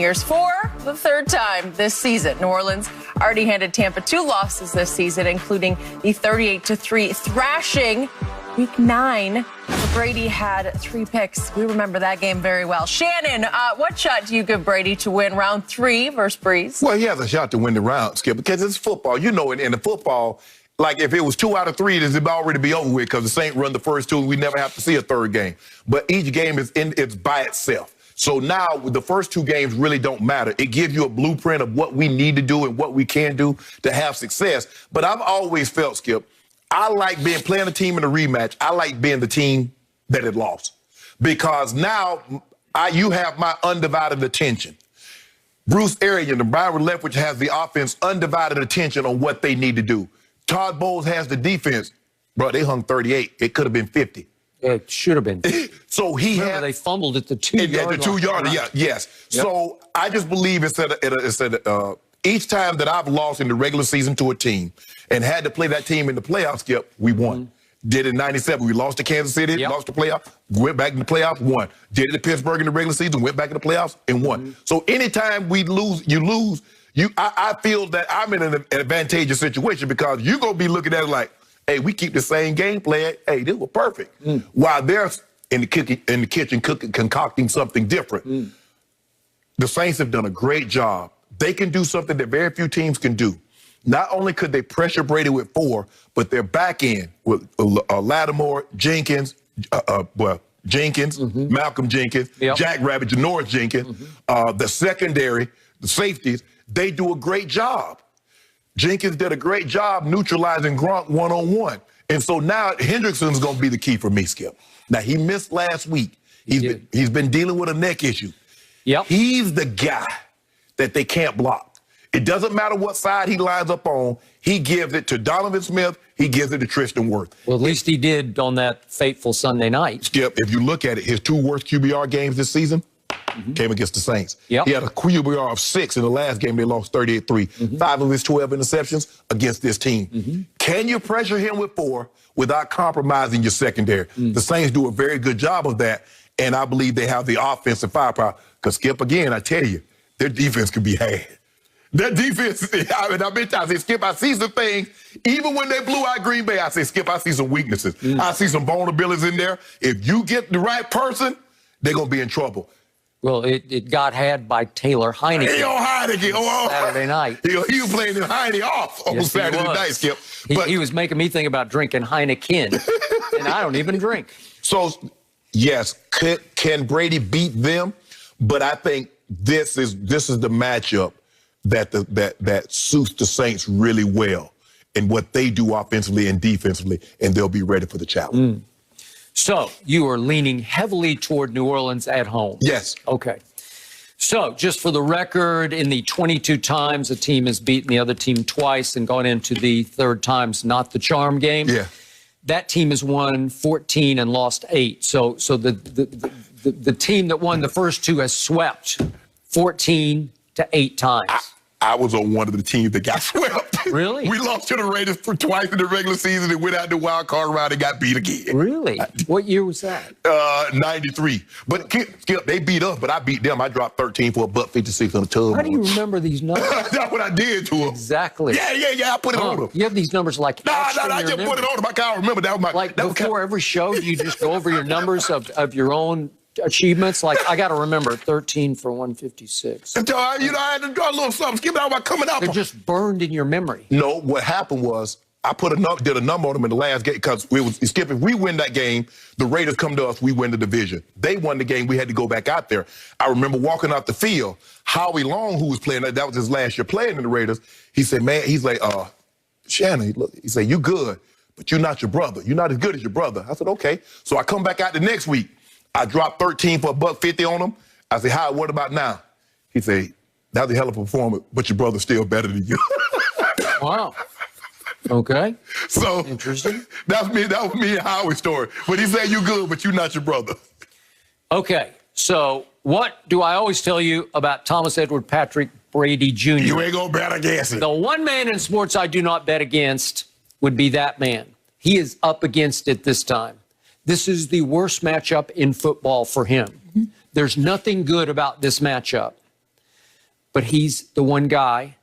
Years for the third time this season. New Orleans already handed Tampa 2 losses this season, including the 38-3 thrashing Week 9. Brady had 3 picks. We remember that game very well. Shannon, what shot do you give Brady to win round 3 versus Brees? Well, he has a shot to win the round, Skip, because it's football. You know, in the football, like if it was 2 out of 3, it'd already be over with because the Saints run the first 2 and we never have to see a third game. But each game it's by itself. So now the first 2 games really don't matter. It gives you a blueprint of what we need to do and what we can do to have success. But I've always felt, Skip, I like playing a team in a rematch. I like being the team that had lost. Because now you have my undivided attention. Bruce Arians and Byron Leftwich has the offense undivided attention on what they need to do. Todd Bowles has the defense. Bro, they hung 38. It could have been 50. It should have been. So they fumbled at the 2-yard line. At the 2-yard, yeah, yes. Yep. So I just believe each time that I've lost in the regular season to a team and had to play that team in the playoffs, Skip, we won. Did it in 97. We lost to Kansas City, lost the playoff, went back in the playoffs, won. Did it at Pittsburgh in the regular season, went back in the playoffs, and won. So anytime we lose, you lose. I feel that I'm in an advantageous situation because you're going to be looking at it like, hey, we keep the same game plan. Hey, this was perfect. While they're in the kitchen cooking, concocting something different. The Saints have done a great job. They can do something that very few teams can do. Not only could they pressure Brady with 4, but their back end with Lattimore, Jenkins, Malcolm Jenkins, Jack Rabbit, Janoris Jenkins, the secondary, the safeties, they do a great job. Jenkins did a great job neutralizing Gronk one-on-one. And so now Hendrickson's going to be the key for me, Skip. Now, he missed last week. He's been dealing with a neck issue. He's the guy that they can't block. It doesn't matter what side he lines up on. He gives it to Donovan Smith. He gives it to Tristan Wirth. Well, at least he did on that fateful Sunday night. Skip, if you look at it, his 2 worst QBR games this season came against the Saints. He had a QBR of 6 in the last game. They lost 38-3. 5 of his 12 interceptions against this team. Can you pressure him with 4 without compromising your secondary? The Saints do a very good job of that, and I believe they have the offensive firepower. Because, Skip, again, I tell you, their defense could be had. That defense, I've been I say, Skip, I see some things. Even when they blew out Green Bay, I say, Skip, I see some weaknesses. I see some vulnerabilities in there. If you get the right person, they're going to be in trouble. Well, it got had by Taylor Heineke. Saturday night. He was playing the Heine off on Saturday night, Skip. But he was making me think about drinking Heineken, and I don't even drink. So, yes, can Brady beat them? But I think this is the matchup that suits the Saints really well and what they do offensively and defensively, and they'll be ready for the challenge. So you are leaning heavily toward New Orleans at home. Yes. Okay. So just for the record, in the 22 times a team has beaten the other team twice and gone into the third time's not the charm game. That team has won 14 and lost 8. So the team that won the first 2 has swept 14 to 8 times. I was on one of the teams that got swept. Really? We lost to the Raiders twice in the regular season and went out the wild card round and got beat again. Really? What year was that? 93. But Skip, they beat us, but I beat them. I dropped 13 for $1.56 on the tub. How do you remember these numbers? That's what I did to them. Exactly. Yeah. I put it on them. You have these numbers like I just put it on them. I can't remember. That was my before every show. You just go over your numbers of your own achievements. Like, I got to remember 13 for 156. I had to draw a little something. Skip, out coming up. They're just burned in your memory. No, what happened was I did a number on them in the last game because Skip, if we win that game, the Raiders come to us, we win the division. They won the game, we had to go back out there. I remember walking out the field, Howie Long, who was playing, that was his last year playing in the Raiders, he said, man, he's like, Shannon, look, he said, you good, but you're not your brother. You're not as good as your brother. I said, okay. So I come back out the next week. I dropped 13 for $1.50 on him. I said, Howie, what about now? He said, that was a hell of a performance, but your brother's still better than you. Wow. Okay. So interesting. That was me and Howie's story. But he said, you good, but you're not your brother. Okay. So what do I always tell you about Thomas Edward Patrick Brady Jr.? You ain't gonna bet against it. The one man in sports I do not bet against would be that man. He is up against it this time. This is the worst matchup in football for him. There's nothing good about this matchup. but he's the one guy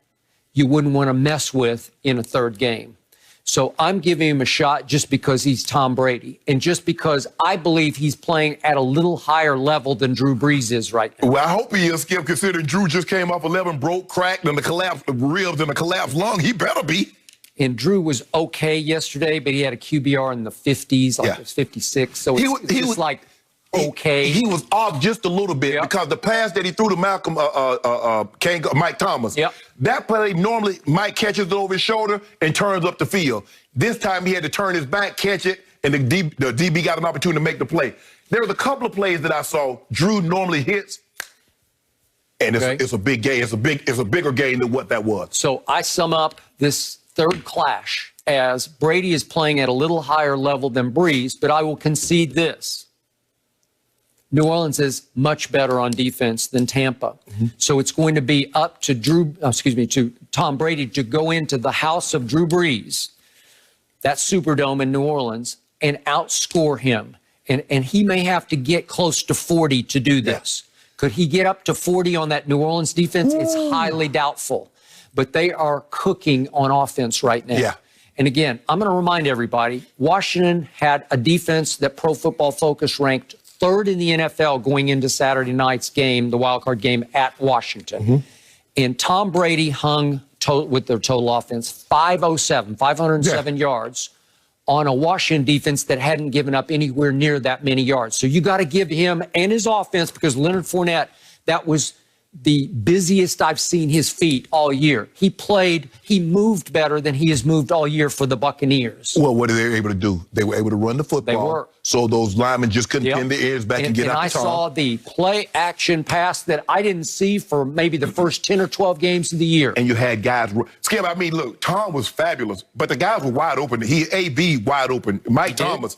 you wouldn't want to mess with in a third game. So I'm giving him a shot just because he's Tom Brady and just because I believe he's playing at a little higher level than Drew Brees is right now. Well, I hope he is, Skip, considering Drew just came off 11, broke, cracked, and the collapsed ribs and a collapsed lung. He better be. And Drew was okay yesterday, but he had a QBR in the 50s, like it was 56. So he was like okay. He was off just a little bit because the pass that he threw to Malcolm, Mike Thomas, that play normally Mike catches it over his shoulder and turns up the field. This time he had to turn his back, catch it, and the DB got an opportunity to make the play. There was a couple of plays that I saw Drew normally hits, and it's a big game. It's a bigger game than what that was. So I sum up this third clash as Brady is playing at a little higher level than Brees, but I will concede this. New Orleans is much better on defense than Tampa. So it's going to be up to to Tom Brady to go into the house of Drew Brees, that Superdome in New Orleans, and outscore him. And he may have to get close to 40 to do this. Could he get up to 40 on that New Orleans defense? It's highly doubtful. But they are cooking on offense right now. And again, I'm going to remind everybody, Washington had a defense that Pro Football Focus ranked third in the NFL going into Saturday night's game, the wildcard game at Washington. And Tom Brady hung with their total offense 507 yards on a Washington defense that hadn't given up anywhere near that many yards. So you got to give him and his offense, because Leonard Fournette, that was the busiest I've seen his feet all year. He moved better than he has moved all year for the Buccaneers. Well, what are they able to do? They were able to run the football. They were. So those linemen just couldn't pin their ears back and get out the time. And I saw the play action pass that I didn't see for maybe the first 10 or 12 games of the year. And you had guys, Skip, I mean, look, Tom was fabulous, but the guys were wide open. AB wide open. Mike Thomas.